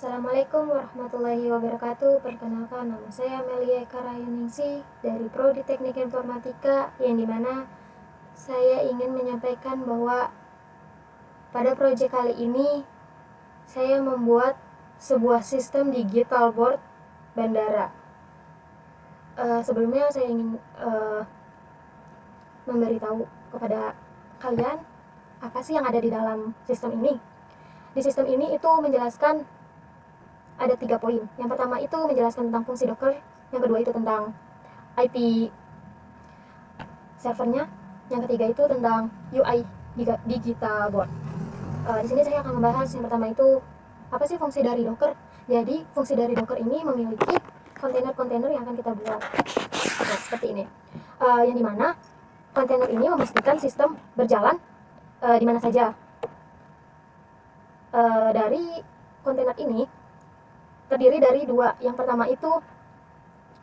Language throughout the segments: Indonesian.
Assalamualaikum warahmatullahi wabarakatuh. Perkenalkan, nama saya Melia Karayuningsih dari Prodi Teknik Informatika, yang dimana saya ingin menyampaikan bahwa pada proyek kali ini saya membuat sebuah sistem digital board bandara. Sebelumnya saya ingin memberitahu kepada kalian apa sih yang ada di dalam sistem ini. Di sistem ini itu menjelaskan ada 3 poin. Yang pertama itu menjelaskan tentang fungsi Docker, yang kedua itu tentang IP servernya, yang ketiga itu tentang UI digital board. Di sini saya akan membahas yang pertama itu apa sih fungsi dari Docker. Jadi fungsi dari Docker ini memiliki kontainer-kontainer yang akan kita buat. Nah, seperti ini. Yang dimana kontainer ini memastikan sistem berjalan di mana saja. Dari kontainer ini terdiri dari 2. Yang pertama itu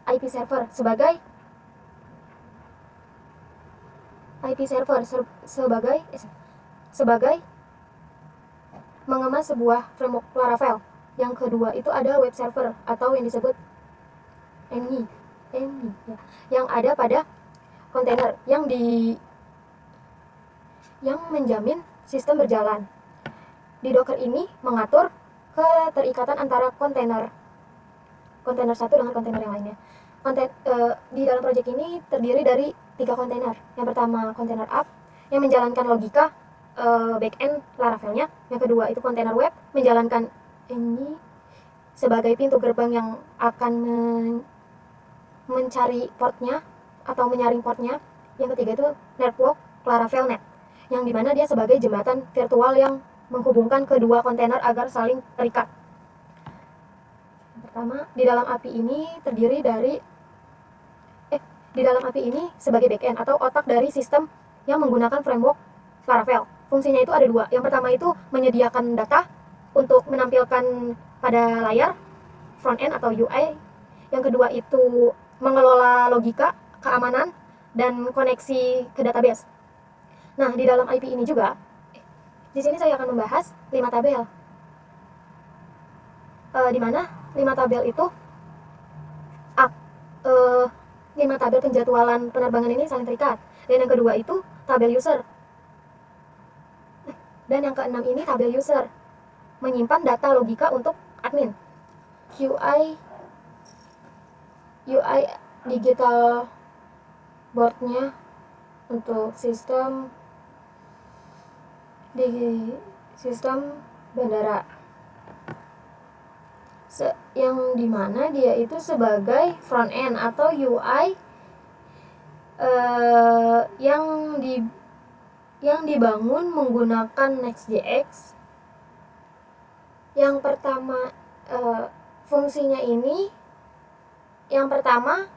IP server sebagai mengemas sebuah framework Laravel. Yang kedua itu ada web server atau yang disebut NI ya, yang ada pada kontainer yang menjamin sistem berjalan. Di Docker ini mengatur keterikatan antara kontainer satu dengan kontainer yang lainnya. Di dalam proyek ini terdiri dari 3 kontainer. Yang pertama kontainer app yang menjalankan logika backend Laravelnya. Yang kedua itu kontainer web menjalankan ini sebagai pintu gerbang yang akan mencari portnya atau menyaring portnya. Yang ketiga itu network Laravel Net, yang dimana dia sebagai jembatan virtual yang menghubungkan kedua kontainer agar saling terikat. Yang pertama, di dalam API ini sebagai backend atau otak dari sistem yang menggunakan framework Laravel. Fungsinya itu ada 2. Yang pertama itu menyediakan data untuk menampilkan pada layar front end atau UI. Yang kedua itu mengelola logika, keamanan, dan koneksi ke database. Nah, di dalam IP ini juga di sini saya akan membahas 5 tabel. Di mana 5 tabel itu 5 tabel penjadwalan penerbangan ini saling terikat. Dan yang kedua itu tabel user. Dan yang keenam ini tabel user, menyimpan data logika untuk admin. UI digital boardnya untuk sistem bandara, yang dimana dia itu sebagai front end atau UI yang dibangun menggunakan Next.js. Yang pertama fungsinya ini, yang pertama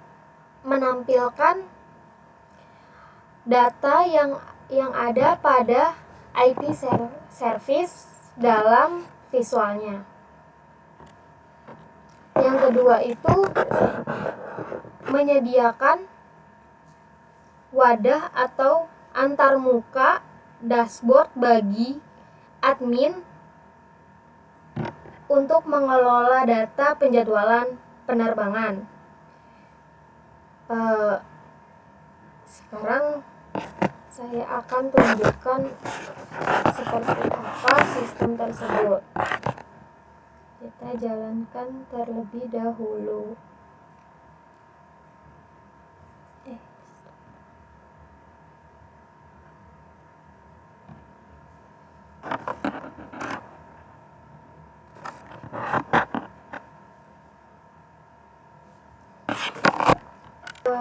menampilkan data yang ada pada IP service dalam visualnya. Yang kedua itu menyediakan wadah atau antarmuka dashboard bagi admin untuk mengelola data penjadwalan penerbangan. Sekarang saya akan tunjukkan seperti apa sistem tersebut. Kita jalankan terlebih dahulu.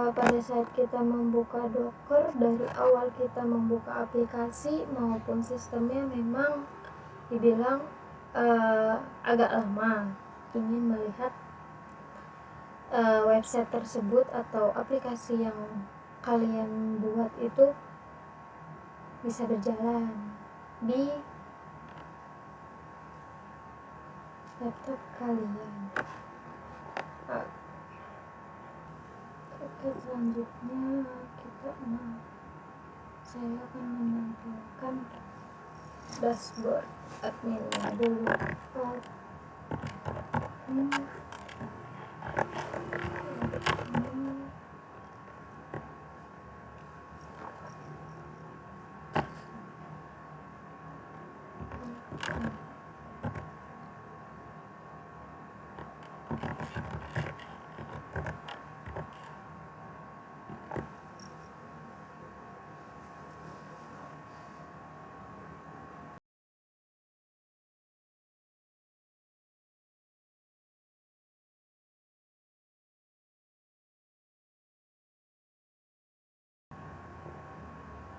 Pada saat kita membuka Docker, dari awal kita membuka aplikasi maupun sistemnya memang dibilang agak lama. Ingin melihat website tersebut atau aplikasi yang kalian buat itu bisa berjalan di laptop kalian. Oke, selanjutnya saya akan menampilkan dashboard adminnya dulu.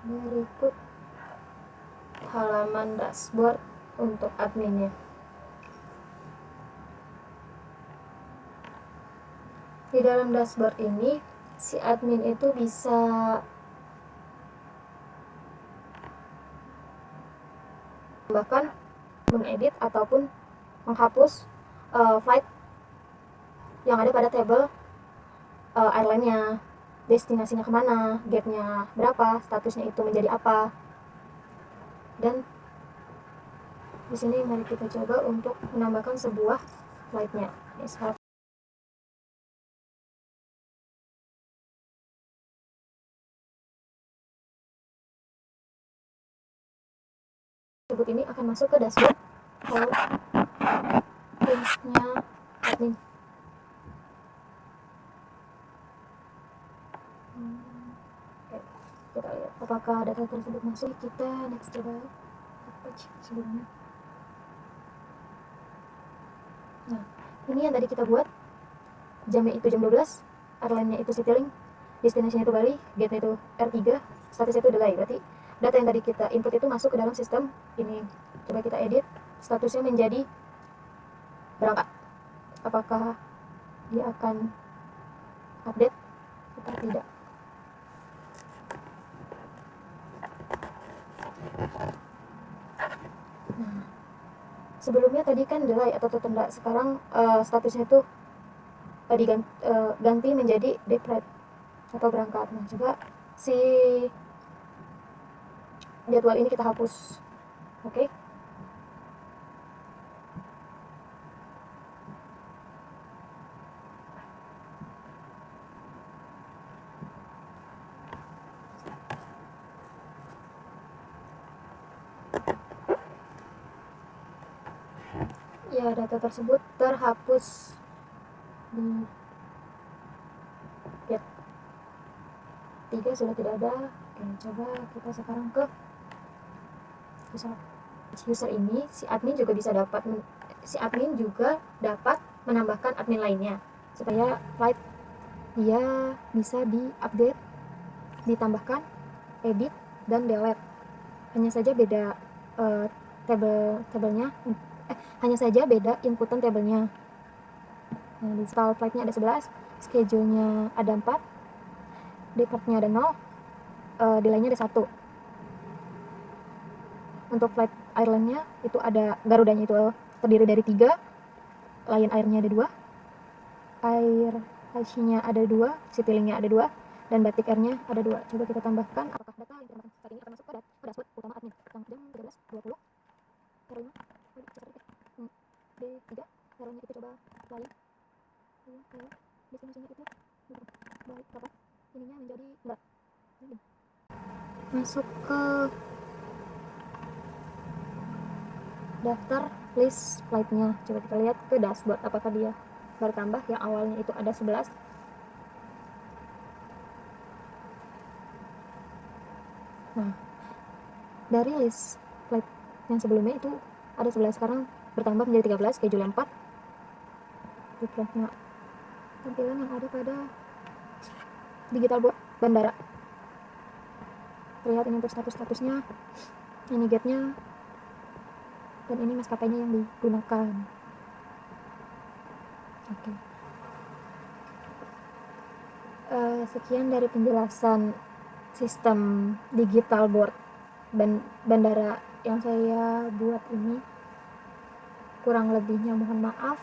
Berikut halaman dashboard untuk adminnya. Di dalam dashboard ini, si admin itu bisa bahkan mengedit ataupun menghapus flight yang ada pada tabel airline-nya, destinasinya kemana, gate-nya berapa, statusnya itu menjadi apa. Dan di sini mari kita coba untuk menambahkan sebuah flight-nya. Tersebut ini akan masuk ke dashboard things-nya admin. Kita lihat apakah data tersebut masuk. Kita next coba sebelumnya. Nah, ini yang tadi kita buat, jamnya itu jam 12, airline-nya itu Citylink, destinasinya itu Bali, gate-nya itu R3, statusnya itu delay. Berarti data yang tadi kita input itu masuk ke dalam sistem ini. Coba kita edit, statusnya menjadi berangkat. Apakah dia akan update atau tidak? Nah, sebelumnya tadi kan delay atau tertunda, sekarang statusnya itu diganti menjadi depart atau berangkat. Nah, coba si jadwal ini kita hapus. Oke. Ya, data tersebut terhapus di gate 3 sudah tidak ada. Oke, coba kita sekarang ke user ini. Si admin juga dapat menambahkan admin lainnya supaya flight dia bisa diupdate, ditambahkan, edit, dan delete. Hanya saja beda tabelnya, hanya saja beda inputan tabelnya. Nah, di stall flightnya ada 11, schedule-nya ada 4, departnya ada 0, delay-nya ada 1. Untuk flight airline-nya itu ada Garudanya itu terdiri dari 3, Lion Air-nya ada 2, Air Asia-nya ada 2, Citylink-nya ada 2, dan Batik Air-nya ada 2. Coba kita tambahkan apakah data yang kita saat ini akan masuk ke dashboard utama admin yang jam 13.20. Hero-nya D3, hero-nya itu coba Lion, destinasinya itu baik apa? Ininya menjadi berat. Masuk ke daftar list flight-nya. Coba kita lihat ke dashboard apakah dia bertambah. Yang awalnya itu ada 11. Nah, dari list flight yang sebelumnya itu ada 11, sekarang bertambah menjadi 13, schedule 4. Flightnya tampilan yang ada pada digital board bandara. Terlihat ini untuk statusnya, ini gate-nya, dan ini maskapainya yang digunakan. Oke. Sekian dari penjelasan sistem digital board bandara yang saya buat ini. Kurang lebihnya mohon maaf.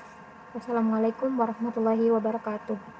Wassalamualaikum warahmatullahi wabarakatuh.